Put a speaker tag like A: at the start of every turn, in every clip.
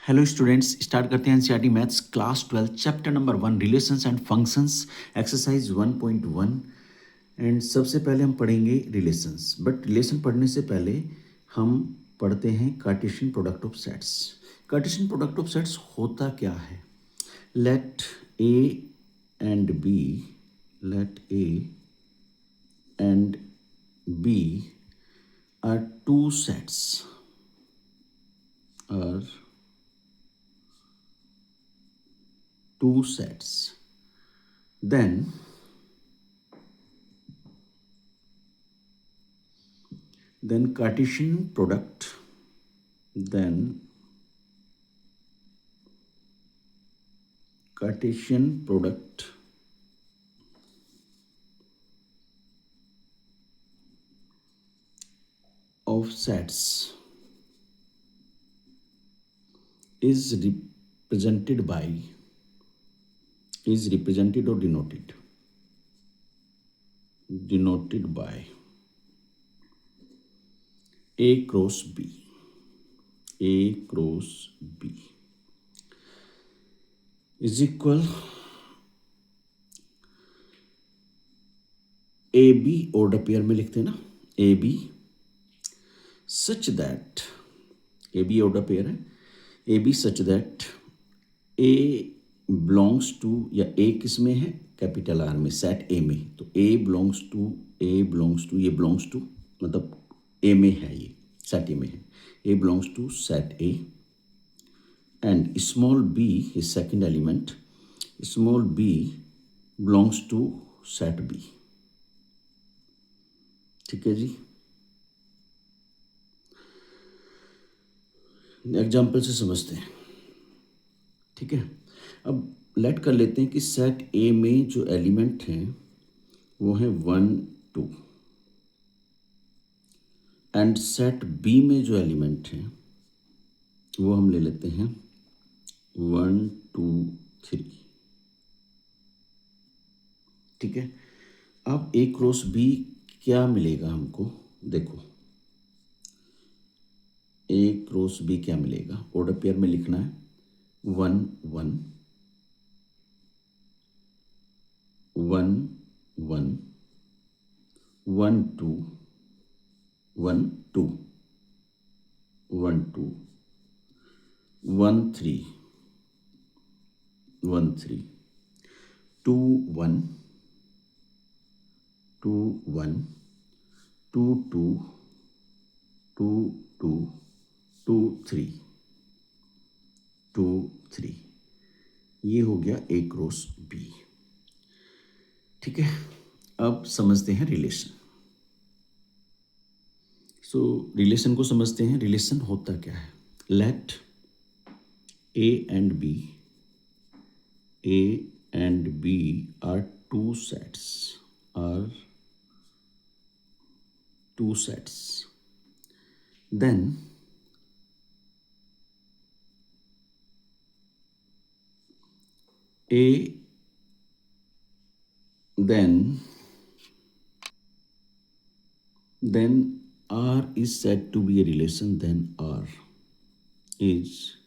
A: Hello students, start करते हैं NCERT maths class 12 chapter number 1 relations and functions exercise 1.1। And सबसे पहले हम पढ़ेंगे रिलेशंस, बट रिलेशन पढ़ने से पहले हम पढ़ते हैं Cartesian product of sets. Cartesian product of sets होता क्या है? Let A and B let A and B are two sets are two sets, then Cartesian product, then Cartesian product of sets is represented by is represented or denoted by A cross B. A cross B is equal A B order pair में लिखते हैं ना, A B such that A B order pair है, A B such that A belongs to, या A किस में है? Capital R में, सेट ए में। तो ए बिलोंग्स टू ये बिलोंग्स टू मतलब ए में है, ये सेट ए में है। A belongs to set A and small B is second element, small B belongs to set B. ठीक है जी। एग्जाम्पल से समझते हैं। ठीक है, अब लेट कर लेते हैं कि सेट ए में जो एलिमेंट हैं वो है 1 2 एंड सेट बी में जो एलिमेंट हैं वो हम ले लेते हैं 1 2 3। ठीक है, अब ए क्रॉस बी क्या मिलेगा हमको? देखो ए क्रॉस बी क्या मिलेगा, ऑर्डर पेयर में लिखना है 1 1 1 1 1 2 1 2 1 2 1 3 1 3 2 1 2 1 2 2 2 2 2 3 2 3। ये हो गया ए क्रॉस बी। ठीक है, अब समझते हैं रिलेशन। रिलेशन को समझते हैं। रिलेशन होता क्या है? Let A and B are two sets, then A then R is said to be a relation, then R is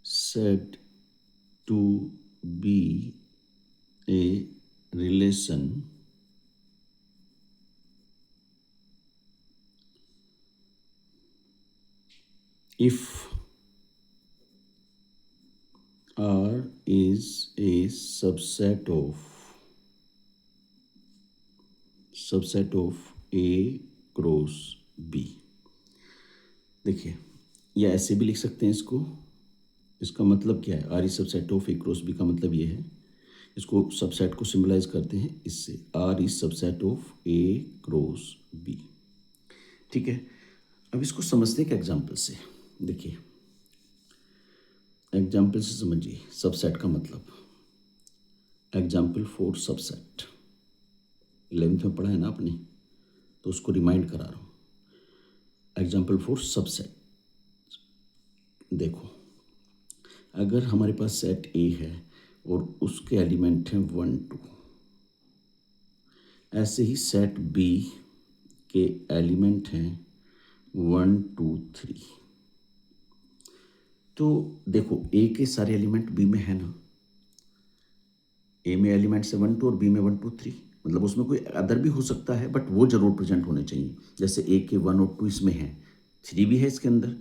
A: said to be a relation if R is a subset of A cross B। देखिए, या ऐसे भी लिख सकते हैं इसको। इसका मतलब क्या है? R is subset of A cross B का मतलब ये है, इसको सबसेट को सिंबलाइज करते हैं इससे, R is subset of A cross B. ठीक है, अब इसको समझते हैं एक एग्जाम्पल से। देखिए, एग्जाम्पल से समझिए सबसेट का मतलब। एग्जाम्पल फॉर सबसेट 11th में पढ़ा है ना आपने, तो उसको रिमाइंड करा रहा हूँ। एग्जाम्पल फॉर सबसेट, देखो अगर हमारे पास सेट ए है और उसके एलिमेंट हैं 1 2, ऐसे ही सेट बी के एलिमेंट हैं 1 2 3। तो देखो ए के सारे एलिमेंट बी में है ना, ए में एलिमेंट्स है 1 2 और बी में 1 2 3, मतलब उसमें कोई अदर भी हो सकता है बट वो जरूर प्रेजेंट होने चाहिए। जैसे ए के 1 और 2 इसमें है, 3 भी है इसके अंदर,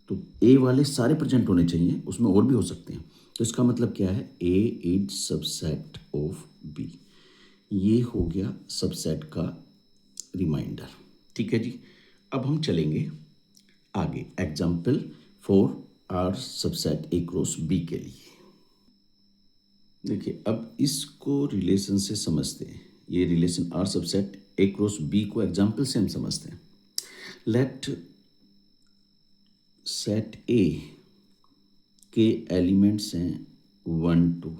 A: तो ए वाले सारे प्रेजेंट होने चाहिए, उसमें और भी हो सकते हैं। तो इसका मतलब क्या है, ए इज सबसेट ऑफ बी। ये हो गया सबसेट का रिमाइंडर। ठीक है जी, अब हम चलेंगे आगे example for R subset A cross B के लिए। देखिए अब इसको रिलेशन से समझते हैं, ये relation R subset A cross B को एग्जाम्पल से हम समझते हैं। लेट सेट ए के एलिमेंट्स हैं 1 2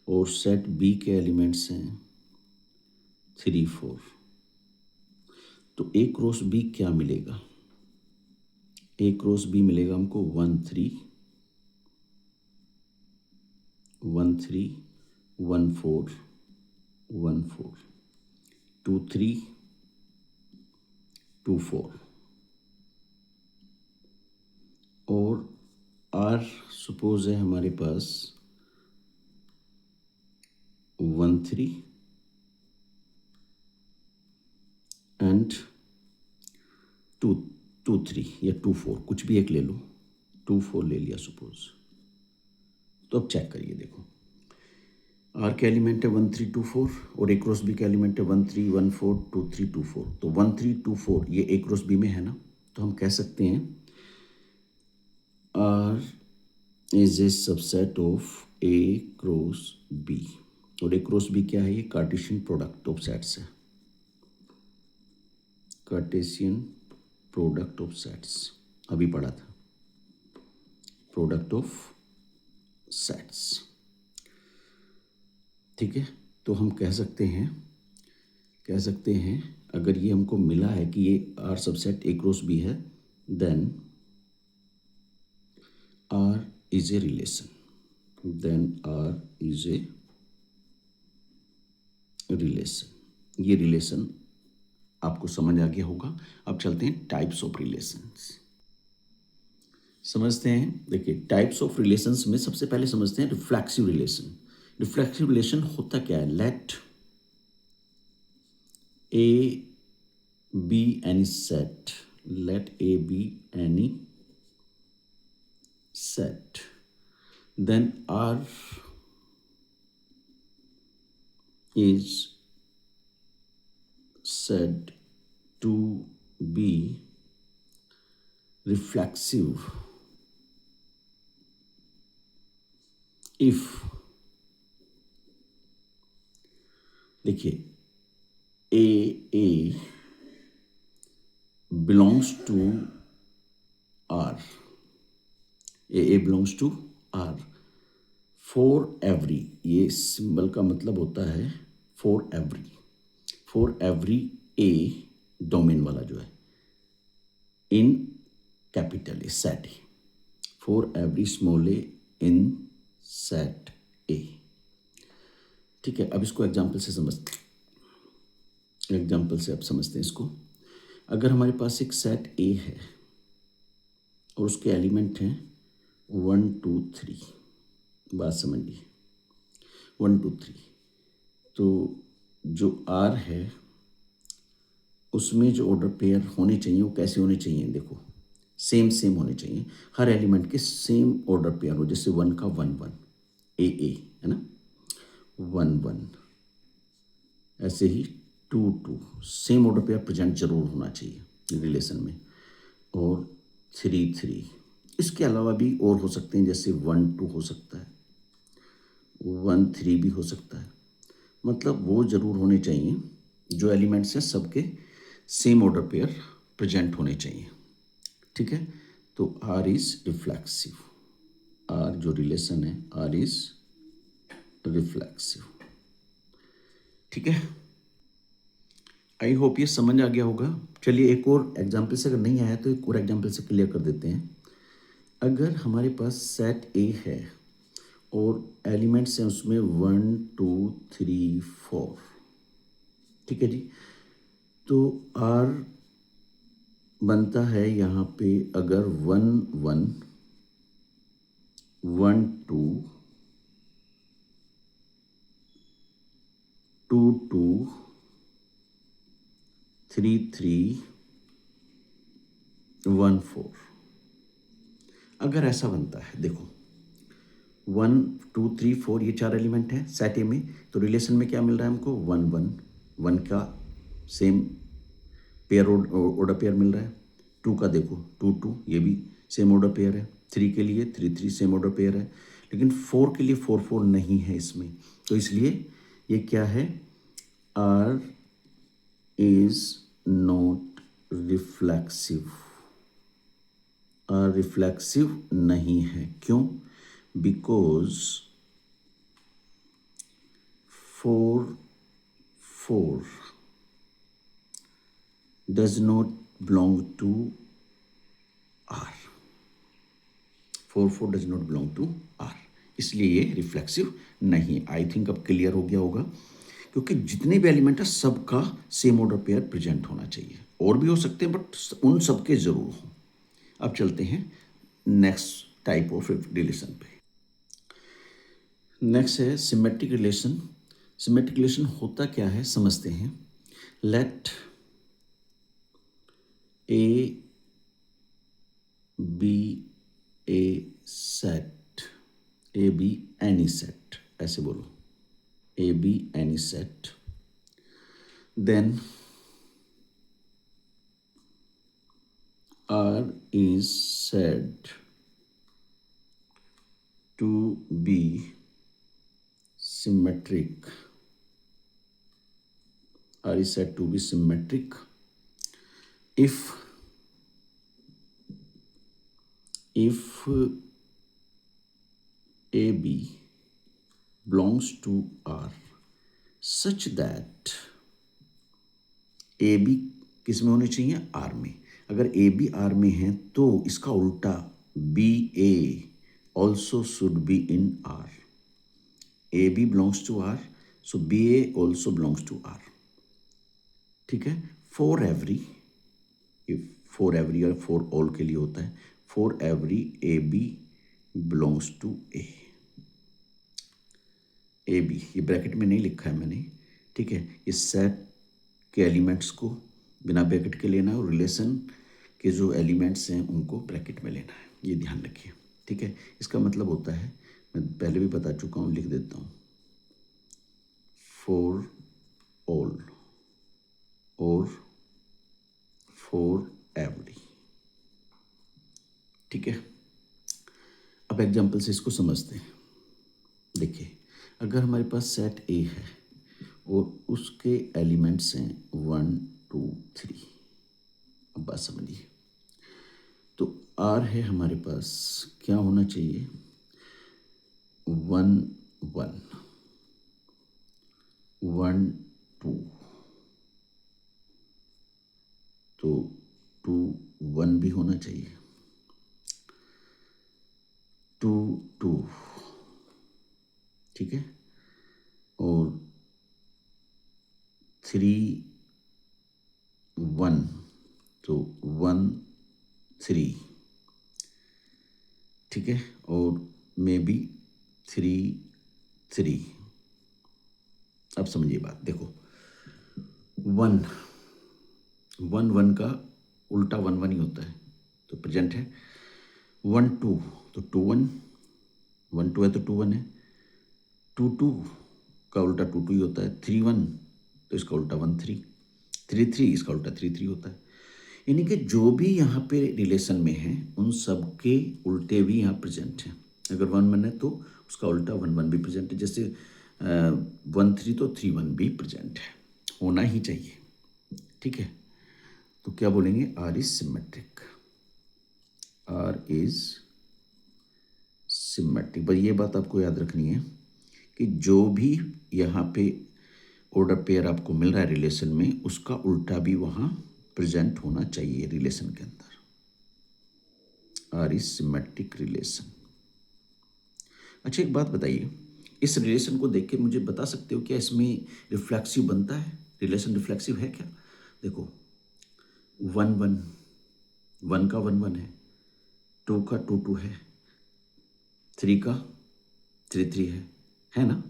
A: और सेट बी के एलिमेंट्स हैं 3 4। तो ए क्रॉस बी क्या मिलेगा, ए क्रॉस बी मिलेगा हमको 1 3 1 3 1 4 1 4 2 3 2 4 और आर सपोज है हमारे पास 1 3 एंड 2 2 3 या 2 4, कुछ भी एक ले लो, 2 4 ले लिया सपोज। तो अब चेक करिए, देखो आर के एलिमेंट है 1 3 2 4 और ए क्रॉस बी का एलिमेंट है 1 3 1 4 2 3 2 4। तो 1 3 2 4 ये ए क्रॉस बी में है ना, तो हम कह सकते हैं R is a subset of A cross B. और ए क्रॉस बी क्या है, ये कार्टेशियन प्रोडक्ट ऑफ सेट्स है, कार्टेशियन प्रोडक्ट ऑफ सेट्स, अभी पढ़ा था, प्रोडक्ट ऑफ सेट्स। ठीक है, तो हम कह सकते हैं अगर ये हमको मिला है कि ये R subset A cross B है, then R is a relation, ये रिलेशन आपको समझ आ गया होगा। अब चलते हैं टाइप्स ऑफ रिलेशंस, समझते हैं। देखिए टाइप्स ऑफ रिलेशंस में सबसे पहले समझते हैं रिफ्लेक्सिव रिलेशन। रिफ्लेक्सिव रिलेशन होता क्या है, let A B any set, then R is said to be reflexive if, देखिए A belongs to R, A belongs to R for every, ये सिंबल का मतलब होता है फॉर एवरी ए डोमेन वाला जो है in capital A set A, for every small A in set ए। ठीक है, अब इसको एग्जाम्पल से अब समझते हैं इसको। अगर हमारे पास एक सेट ए है और उसके एलिमेंट हैं 1 2 3, बात समझिए 1 2 3, तो जो आर है उसमें जो ऑर्डर पेयर होने चाहिए वो कैसे होने चाहिए, देखो सेम होने चाहिए, हर एलिमेंट के सेम ऑर्डर पेयर हो। जैसे 1 का 1 1 ए है ना, 1 1, ऐसे ही 2 2 सेम ऑर्डर पेयर प्रेजेंट जरूर होना चाहिए रिलेशन में, और 3 3। इसके अलावा भी और हो सकते हैं, जैसे 1 2 हो सकता है, 1 3 भी हो सकता है। मतलब वो ज़रूर होने चाहिए, जो एलिमेंट्स हैं सबके सेम ऑर्डर पेयर प्रेजेंट होने चाहिए। ठीक है, तो आर इज रिफ्लेक्सिव, आर जो रिलेशन है आर इज रिफ्लेक्सिव। ठीक है, आई होप ये समझ आ गया होगा। चलिए एक और एग्जाम्पल से, अगर नहीं आया तो एक और एग्जाम्पल से क्लियर कर देते हैं। अगर हमारे पास सेट ए है और एलिमेंट्स हैं उसमें 1 2 3 4, ठीक है जी, तो आर बनता है यहाँ पे अगर 1 1 1 2 2 2 3 3 1 4। अगर ऐसा बनता है, देखो 1 2 3 4 ये 4 एलिमेंट है सेट ए में, तो रिलेशन में क्या मिल रहा है हमको 1 1 1 का सेम पेयर ऑर्डर पेयर मिल रहा है। 2 का देखो 2 2 ये भी सेम ऑर्डर पेयर है। 3 के लिए 3 3 सेम ऑर्डर पेयर है, लेकिन 4 के लिए 4 4 नहीं है इसमें, तो इसलिए ये क्या है, R is not reflexive. R reflexive नहीं है, क्यों? Because 4 4 does not belong to R। 4 4 does not belong to R, इसलिए ये रिफ्लेक्सिव नहीं। आई थिंक अब क्लियर हो गया होगा, क्योंकि जितने भी एलिमेंट है सबका सेम ऑर्डर पेयर प्रेजेंट होना चाहिए। और भी हो सकते हैं बट उन सबके जरूर हो। अब चलते हैं नेक्स्ट टाइप ऑफ रिलेशन पे। नेक्स्ट है सिमेट्रिक रिलेशन। सिमेट्रिक रिलेशन होता क्या है समझते हैं। Let A B a set, A B any set, ऐसे बोलो, A B any set, then R is said to be symmetric. R is said to be symmetric if AB belongs to R such that AB किस में होने चाहिए, R में। अगर AB R में है तो इसका उल्टा BA also should be in R। AB belongs to R, so BA also belongs to R। ठीक है। for every और for all के लिए होता है, for every AB belongs to A। AB ये ब्रैकेट में नहीं लिखा है मैंने, ठीक है। इस सेट के एलिमेंट्स को बिना ब्रैकेट के लेना है और रिलेशन के जो एलिमेंट्स हैं उनको ब्रैकेट में लेना है, ये ध्यान रखिए, ठीक है। इसका मतलब होता है, मैं पहले भी बता चुका हूँ, लिख देता हूँ, फॉर ऑल और फॉर एवरी, ठीक है। अब एग्जाम्पल से इसको समझते हैं। देखिए, अगर हमारे पास सेट ए है और उसके एलिमेंट्स हैं 1 2 3, अब बात समझिए। तो आर है हमारे पास, क्या होना चाहिए, 1 1 1 2, तो 2 1 भी होना चाहिए, 2 2, ठीक है, और 3 1, तो 1 3, ठीक है, और मे बी 3 3। अब समझिए बात, देखो 1 1 1 का उल्टा 1 1 ही होता है, तो प्रेजेंट है। 1 2, तो 2 1, 1 2 है तो 2 1 है। 2 2 का उल्टा 2 2 ही होता है। 3 1, तो इसका उल्टा 1 3। 3 3, इसका उल्टा 3 3 होता है। यानी कि जो भी यहाँ पे रिलेशन में है उन सब के उल्टे भी यहाँ प्रेजेंट हैं। अगर 1 1 है तो उसका उल्टा 1 1 भी प्रेजेंट है, जैसे 1 3 तो 3 1 भी प्रेजेंट है, होना ही चाहिए, ठीक है। तो क्या बोलेंगे, R is symmetric, R is symmetric. बस ये बात आपको याद रखनी है कि जो भी यहाँ पे ऑर्डर पेयर आपको मिल रहा है रिलेशन में, उसका उल्टा भी वहाँ प्रेजेंट होना चाहिए रिलेशन के अंदर। R is symmetric relation. अच्छा, एक बात बताइए, इस रिलेशन को देख के मुझे बता सकते हो क्या इसमें रिफ्लेक्सिव बनता है, रिलेशन रिफ्लेक्सिव है क्या? देखो 1 1 1 का 1 1 है, 2 का 2 2 है, 3 का 3 3 है ना?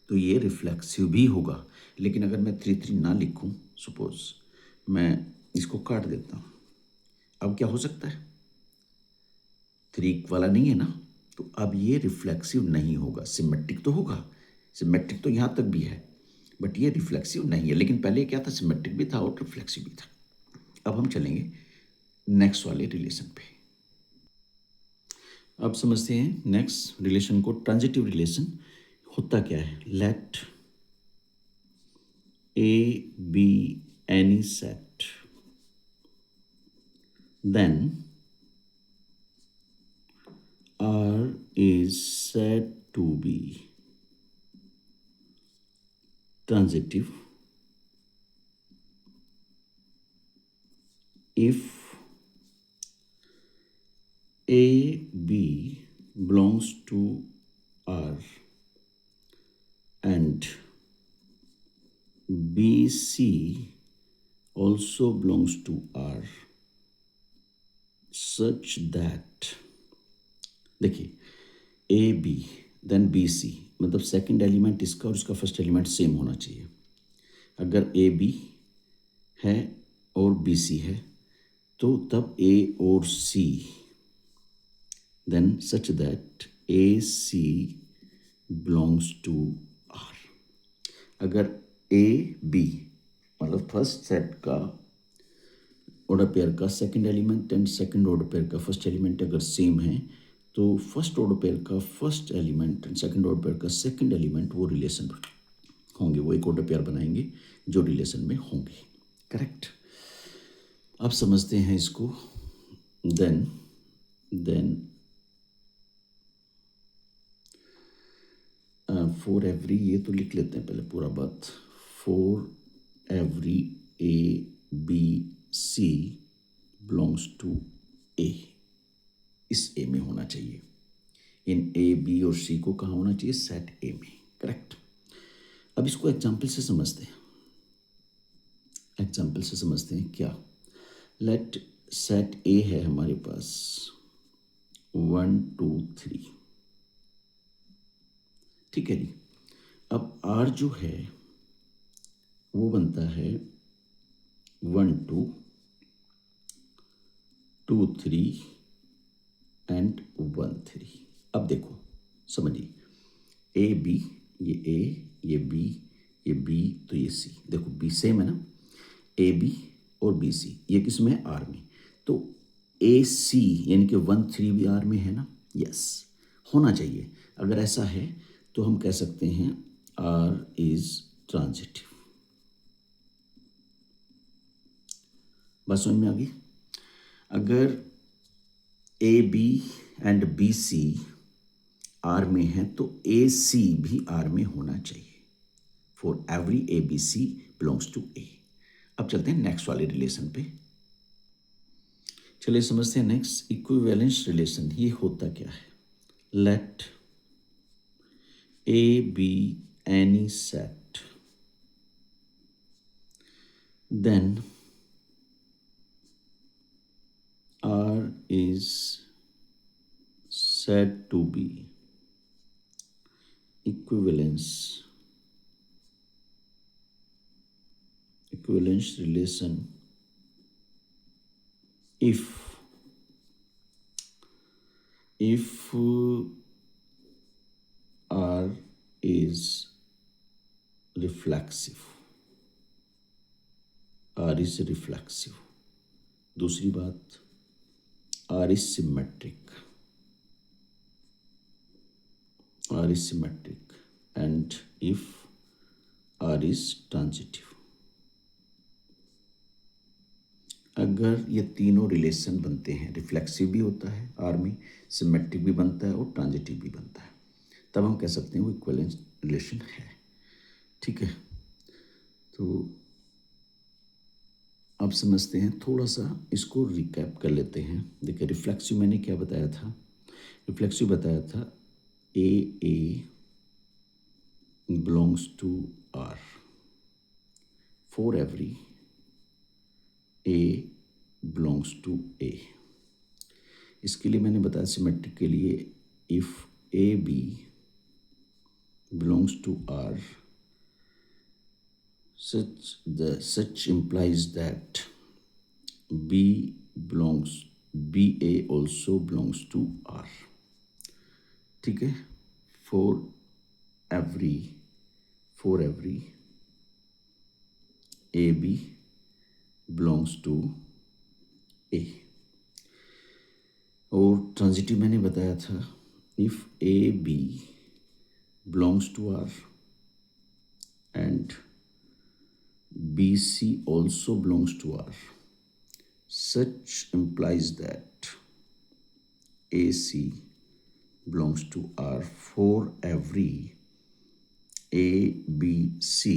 A: तो ये रिफ्लेक्सिव भी होगा। लेकिन अगर मैं 3 3 ना लिखूं, सपोज मैं इसको काट देता हूं, अब क्या हो सकता है? 3 वाला नहीं है ना, तो अब ये रिफ्लेक्सिव नहीं होगा। सिमेट्रिक तो होगा, सिमेट्रिक तो यहाँ तक भी है, बट ये रिफ्लेक्सिव नहीं है। लेकिन पहले क्या था? सिमेट्रिक भी था और रिफ्लेक्सिव भी था। अब हम चलेंगे नेक्स्ट वाले रिलेशन पे। अब समझते हैं नेक्स्ट रिलेशन को, ट्रांजिटिव रिलेशन होता क्या है? Let A B any set, then R is said to be transitive if A B belongs to R and B C also belongs to R, such that, देखिए, A B then B C, मतलब second element इसका और इसका first element same होना चाहिए। अगर A B है और बी सी है तो तब ए और C, then such that A C belongs to R. अगर ए बी मतलब फर्स्ट सेट का ऑर्डर पेयर का second element and second order pair का फर्स्ट एलिमेंट अगर सेम है तो फर्स्ट ऑर्डर पेयर का first element and second order pair का सेकंड एलिमेंट वो रिलेशन होंगे, वो एक ऑर्डर पेयर बनाएंगे जो रिलेशन में होंगे। करेक्ट। अब समझते हैं इसको। देन फॉर एवरी, ये तो लिख लेते हैं पहले पूरा बात। For every A B C belongs to A, इस ए में होना चाहिए। इन ए बी और सी को कहाँ होना चाहिए? सेट ए में। करेक्ट। अब इसको एग्जाम्पल से समझते हैं। एग्जाम्पल से समझते हैं क्या? लेट सेट ए है हमारे पास 1 2 3, ठीक है जी। अब आर जो है वो बनता है 1 2 2 3 एंड 1 3। अब देखो समझिए, ए बी, ये ए, ये बी, ये बी, तो ये सी। देखो बी सेम है ना, ए बी और बी सी, ये किस में है? आर में। तो ए सी यानी कि 1 3 भी आर में है ना? यस, होना चाहिए। अगर ऐसा है तो हम कह सकते हैं आर इज ट्रांजिटिव। बात समझ में आ गई? अगर A B and B C R में है तो ए सी भी आर में होना चाहिए। For every A B C belongs to A. अब चलते हैं नेक्स्ट वाले रिलेशन पे। चलिए समझते हैं नेक्स्ट इक्विवेलेंस रिलेशन। ये होता क्या है? Let A B any set, then R is said to be equivalence relation if R is reflexive, R is reflexive। दूसरी बात, R is symmetric, R is symmetric, and if R is transitive। अगर ये तीनों relation बनते हैं, reflexive भी होता है आर में, सिमेट्रिक भी बनता है और ट्रांजिटिव भी बनता है, तब हम कह सकते हैं वो इक्विवेलेंस रिलेशन है। ठीक है, तो अब समझते हैं, थोड़ा सा इसको रिकैप कर लेते हैं। देखिए रिफ्लेक्सिव मैंने क्या बताया था? रिफ्लेक्सिव बताया था A belongs to R for every A belongs to A. इसके लिए मैंने बताया सिमेट्रिक के लिए if A B belongs to R such implies that BA also belongs to R. ठीक है, for every AB belongs to A. और transitive मैंने बताया था if AB belongs to R and BC also belongs to R, such implies that AC belongs to R for every ABC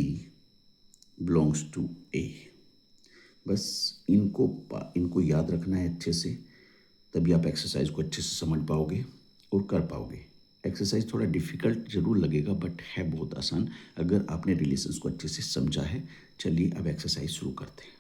A: belongs to A. बस इनको याद रखना है अच्छे से, तभी आप एक्सरसाइज को अच्छे से समझ पाओगे और कर पाओगे। एक्सरसाइज थोड़ा डिफ़िकल्ट ज़रूर लगेगा बट है बहुत आसान अगर आपने रिलेशंस को अच्छे से समझा है। चलिए अब एक्सरसाइज शुरू करते हैं।